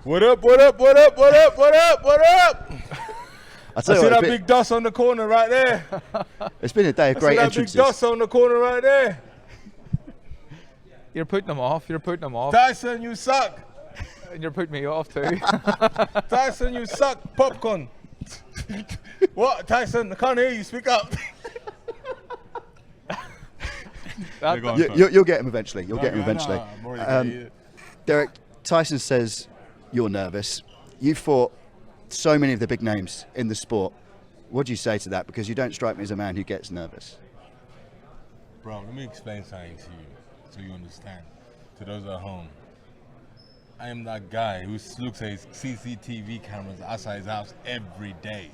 What up, what up, what up, what up, what up, what up? I see that big dust on the corner right there. It's been a day of great entrances. That big dust on the corner right there. You're putting them off. You're putting them off. Tyson, you suck. And you're putting me off too. Tyson, you suck. Popcorn. What, Tyson? I can't hear you. Speak up. You'll get him eventually. You'll get him eventually. Derek, Tyson says you're nervous. You fought so many of the big names in the sport. What do you say to that? Because you don't strike me as a man who gets nervous. Bro, let me explain something to you so you understand. To those at home, I am that guy who looks at his CCTV cameras outside his house every day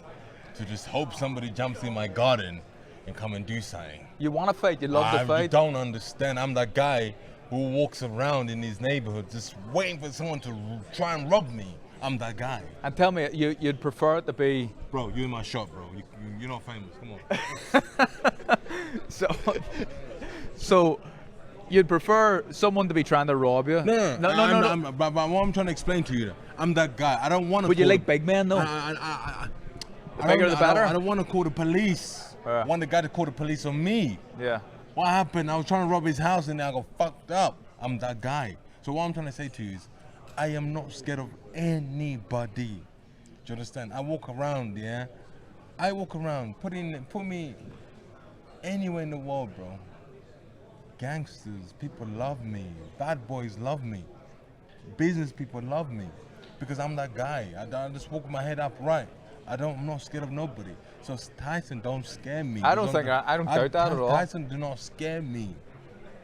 to just hope somebody jumps in my garden and come and do something. You want to fight, you love to fight. You don't understand. I'm that guy who walks around in his neighborhood just waiting for someone to try and rob me. I'm that guy. And tell me, you'd prefer it to be... Bro, you in my shop, bro. You're not famous. Come on. So you'd prefer someone to be trying to rob you? No. But what I'm trying to explain to you, I'm that guy. I don't want to. Would you like big men, though? The bigger the better? I don't want to call the police. I want the guy to call the police on me. Yeah. What happened? I was trying to rob his house and then I got fucked up. I'm that guy. So what I'm trying to say to you is, I am not scared of anybody. Do you understand? I walk around, yeah? I walk around, put me anywhere in the world, bro. Gangsters, people love me. Bad boys love me. Business people love me. Because I'm that guy. I just walk with my head upright. I'm not scared of nobody. So Tyson, don't scare me. I don't doubt that at all. Tyson, do not scare me.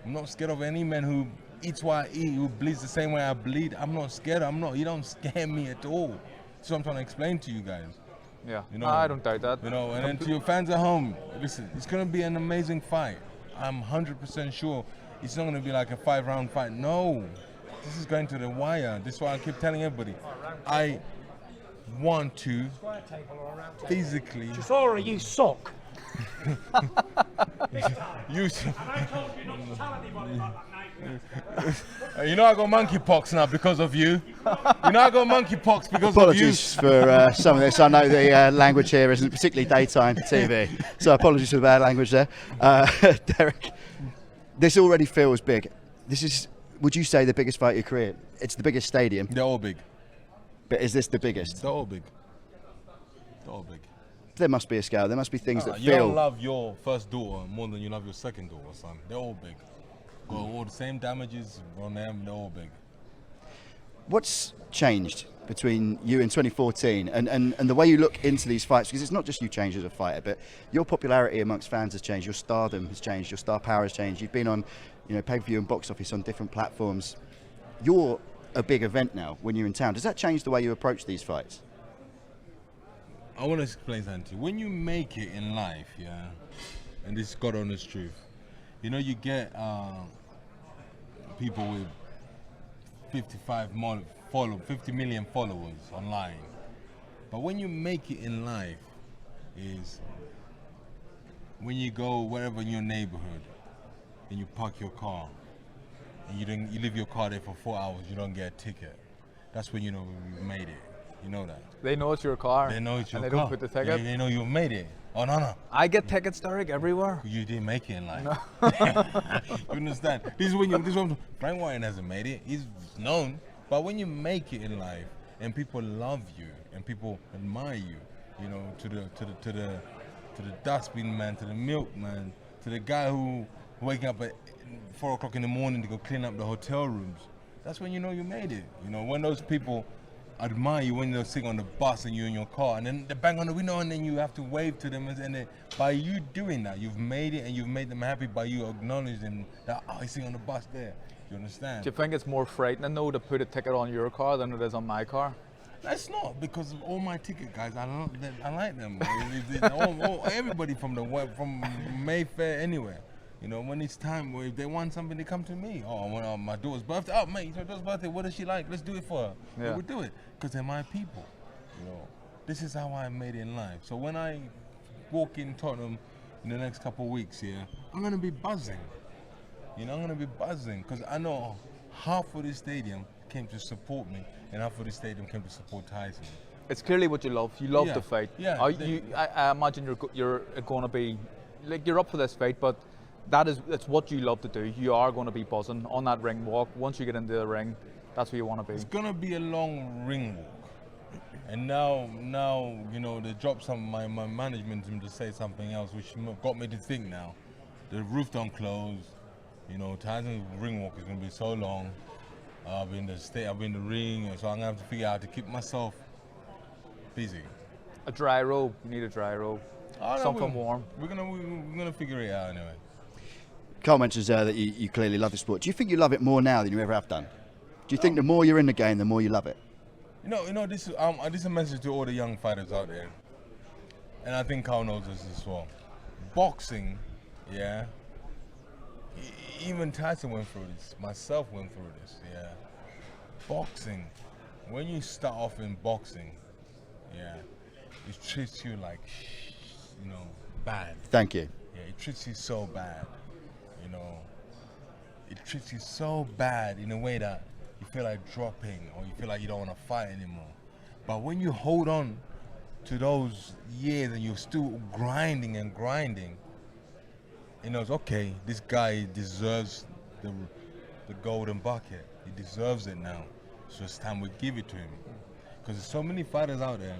I'm not scared of any man who eats what I eat, who bleeds the same way I bleed. I'm not scared. You don't scare me at all. That's what I'm trying to explain to you guys. Yeah, I don't doubt that. And then to your fans at home, listen, it's going to be an amazing fight. I'm 100% sure it's not going to be like a 5-round fight. No, this is going to the wire. This is why I keep telling everybody. I want to physically... Chisora, you suck. You know I got monkeypox now because of you. You know I got monkeypox because apologies of you. for some of this. I know the language here isn't particularly daytime TV, so apologies for the bad language there. Derek, this already feels big. This is, would you say, the biggest fight of your career? It's the biggest stadium. They're all big. But is this the biggest? They're all big. They're all big. There must be a scale. There must be things that you feel... don't love your first daughter more than you love your second daughter, son. They're all big. Got all the same damages on them. They're all big. What's changed between you in 2014 and the way you look into these fights? Because it's not just you changed as a fighter, but your popularity amongst fans has changed. Your stardom has changed. Your star power has changed. You've been on, pay-per-view and box office on different platforms. You're a big event now when you're in town. Does that change the way you approach these fights? I want to explain something to you. When you make it in life, yeah, and this is God honest truth, you get people with 50 million followers online. But when you make it in life is when you go wherever in your neighborhood and you park your car and you leave your car there for 4 hours, you don't get a ticket. That's when you know you made it. You know that. They know it's your car. They know it's your car. And car. They don't put the ticket. They know you made it. Oh, no. I get tickets, Derek, everywhere. You didn't make it in life. No. You understand? This is when Frank Warren hasn't made it. He's known. But when you make it in life and people love you and people admire you, to the dustbin man, to the milkman, to the guy who waking up at 4 o'clock in the morning to go clean up the hotel rooms, that's when you know you made it. When those people admire you when they're sitting on the bus and you're in your car and then they bang on the window and then you have to wave to them, and by you doing that you've made it and you've made them happy by you acknowledging them that he's sitting on the bus there. You understand? Do you think it's more frightening though to put a ticket on your car than it is on my car? That's not, because of all my ticket guys, I like them. Everybody from Mayfair, anywhere. When it's time, if they want something, they come to me. Oh, my daughter's birthday. Oh, mate, it's my daughter's birthday. What does she like? Let's do it for her. Yeah. We'll do it because they're my people. This is how I made it in life. So when I walk in Tottenham in the next couple of weeks here, I'm going to be buzzing. I'm going to be buzzing because I know half of this stadium came to support me, and half of the stadium came to support Tyson. It's clearly what you love. You love Yeah, the fight. yeah, I imagine you're going to be like you're up for this fight, but it's what you love to do. You are going to be buzzing on that ring walk. Once you get into the ring, that's where you want to be. It's gonna be a long ring walk. And now, you know, they dropped my management team to say something else, which got me to think now. The roof don't close. You know, Tyson's ring walk is gonna be so long. I've been in the ring, so I'm gonna have to figure out how to keep myself busy. A dry robe. You need a dry robe. Oh, no, Something warm. We're gonna figure it out anyway. Carl mentions that you clearly love the sport. Do you think you love it more now than you ever have done? Do you think the more you're in the game, the more you love it? You know, this is a message to all the young fighters out there, and I think Carl knows this as well. Boxing, yeah. Even Tyson went through this. Myself went through this, yeah. Boxing, when you start off in boxing, yeah, it treats you like, you know, bad. Thank you. Yeah, it treats you so bad, you know. It treats you so bad in a way that you feel like dropping, or you feel like you don't want to fight anymore. But when you hold on to those years and you're still grinding and grinding, you know, it's okay, this guy deserves the golden bucket. He deserves it now. So it's time we give it to him. Because there's so many fighters out there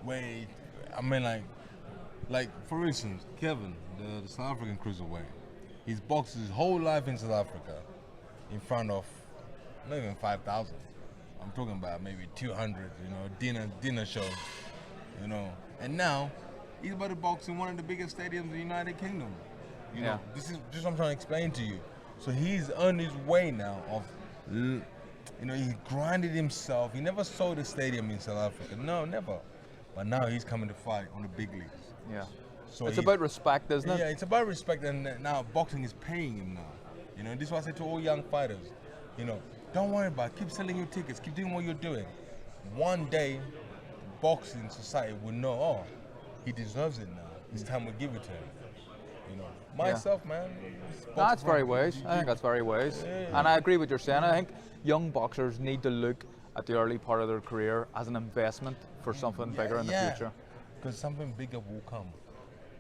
where, I mean, like for instance, Kevin, the South African cruiserweight, he's boxed his whole life in South Africa in front of not even 5,000. I'm talking about maybe 200, you know, dinner show, you know. And now he's about to box in one of the biggest stadiums in the United Kingdom. You know, this is just what I'm trying to explain to you. So he's on his way now of, you know, he grinded himself. He never sold a stadium in South Africa. No, never. But now he's coming to fight on the big leagues. Yeah. So it's about respect, isn't it? Yeah, it's about respect, and now boxing is paying him now. You know, this is what I say to all young fighters. You know, don't worry about it. Keep selling your tickets. Keep doing what you're doing. One day, boxing society will know, oh, he deserves it now. It's time we give it to him. You know, myself, man. That's very wise. I think that's very wise. Yeah. And I agree with what you're saying. I think young boxers need to look at the early part of their career as an investment for something bigger in the future. Because something bigger will come.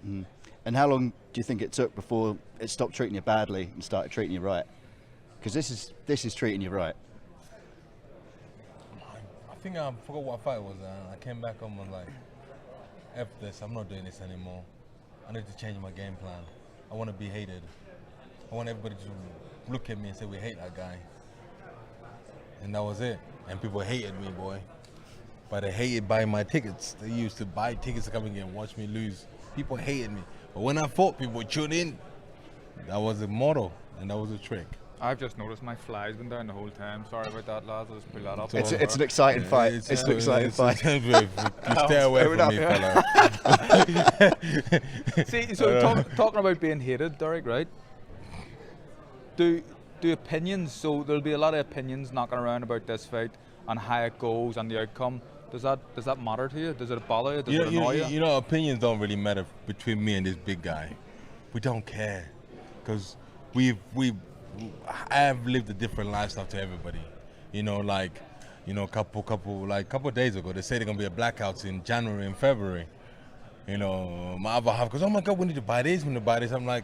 Mm. And how long do you think it took before it stopped treating you badly and started treating you right? Because this is treating you right. I think I forgot what fight it was. I came back home and was like, F this, I'm not doing this anymore. I need to change my game plan. I want to be hated. I want everybody to look at me and say, we hate that guy. And that was it. And people hated me, boy. But they hated buying my tickets. They used to buy tickets to come in and watch me lose. People hated me. But when I fought, people would tune in. That was the motto, and that was the trick. I've just noticed my fly's been down the whole time. Sorry about that, lads. I'll just pull that up. It's an exciting fight. It's an exciting fight. Stay away from me, fella. See, so talking about being hated, Derek, right? Do opinions, so there'll be a lot of opinions knocking around about this fight and how it goes and the outcome. Does that matter to you? Does it bother you? Does it annoy you? You know, opinions don't really matter between me and this big guy. We don't care, because I've lived a different lifestyle to everybody. You know, like, you know, couple of days ago, they said they're gonna be a blackouts in January and February. You know, my other half goes, oh my God, we need to buy this, we need to buy this. I'm like,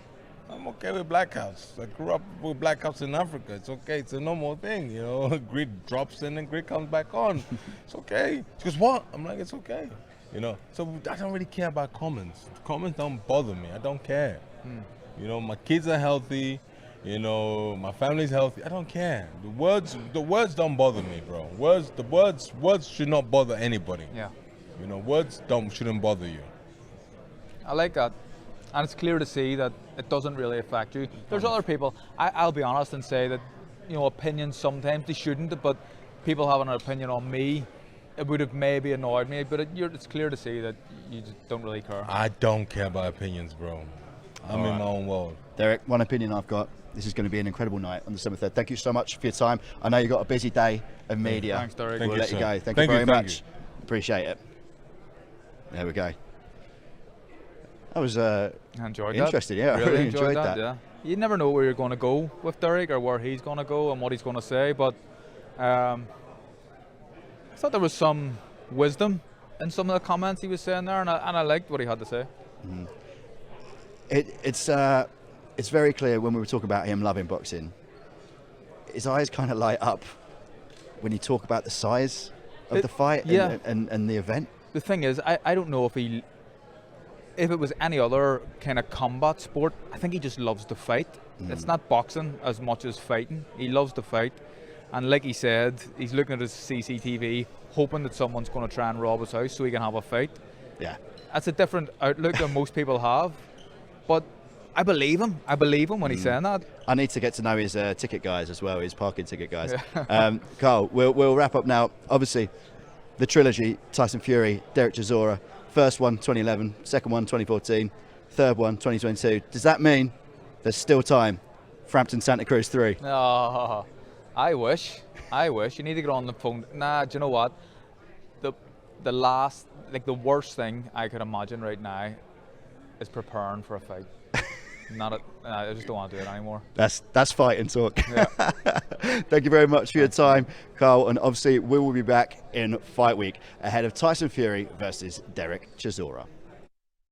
I'm okay with blackouts. I grew up with blackouts in Africa. It's okay. It's a normal thing, you know. Grid drops in and grid comes back on. It's okay. She goes, what? I'm like, it's okay. You know. So I don't really care about comments. Comments don't bother me. I don't care. You know, my kids are healthy. You know, my family's healthy. I don't care. The words don't bother me, bro. Words should not bother anybody. Yeah. You know, words shouldn't bother you. I like that. And it's clear to see that it doesn't really affect you. There's other people, I'll be honest and say that, you know, opinions sometimes they shouldn't, but people having an opinion on me, it would have maybe annoyed me, but it's clear to see that you just don't really care. I don't care about opinions, bro. I'm in my own world. Derek, one opinion I've got, this is going to be an incredible night on December 3rd. Thank you so much for your time. I know you've got a busy day of media. Thanks, Derek. We'll let you go. Thank you you very thank much. you. Appreciate it. There we go. That was interesting, yeah. I really enjoyed that. Yeah. You never know where you're going to go with Derek or where he's going to go and what he's going to say, but I thought there was some wisdom in some of the comments he was saying there, and I liked what he had to say. It's very clear when we were talking about him loving boxing. His eyes kind of light up when you talk about the size of the fight and the event. The thing is, I don't know if it was any other kind of combat sport, I think he just loves to fight. It's not boxing as much as fighting. He loves to fight. And like he said, he's looking at his CCTV, hoping that someone's going to try and rob his house so he can have a fight. Yeah. That's a different outlook than most people have. But I believe him. I believe him when he's saying that. I need to get to know his ticket guys as well, his parking ticket guys. Carl, we'll wrap up now. Obviously, the trilogy, Tyson Fury, Derek Chisora, first one 2011, second one 2014, third one 2022. Does that mean there's still time? Frampton Santa Cruz 3. Oh, I wish. You need to get on the phone. Nah, do you know what? The last, like the worst thing I could imagine right now is preparing for a fight. I just don't want to do it anymore. That's fighting talk. Yeah. Thank you very much for your time, Carl. And obviously, we will be back in Fight Week ahead of Tyson Fury versus Derek Chisora.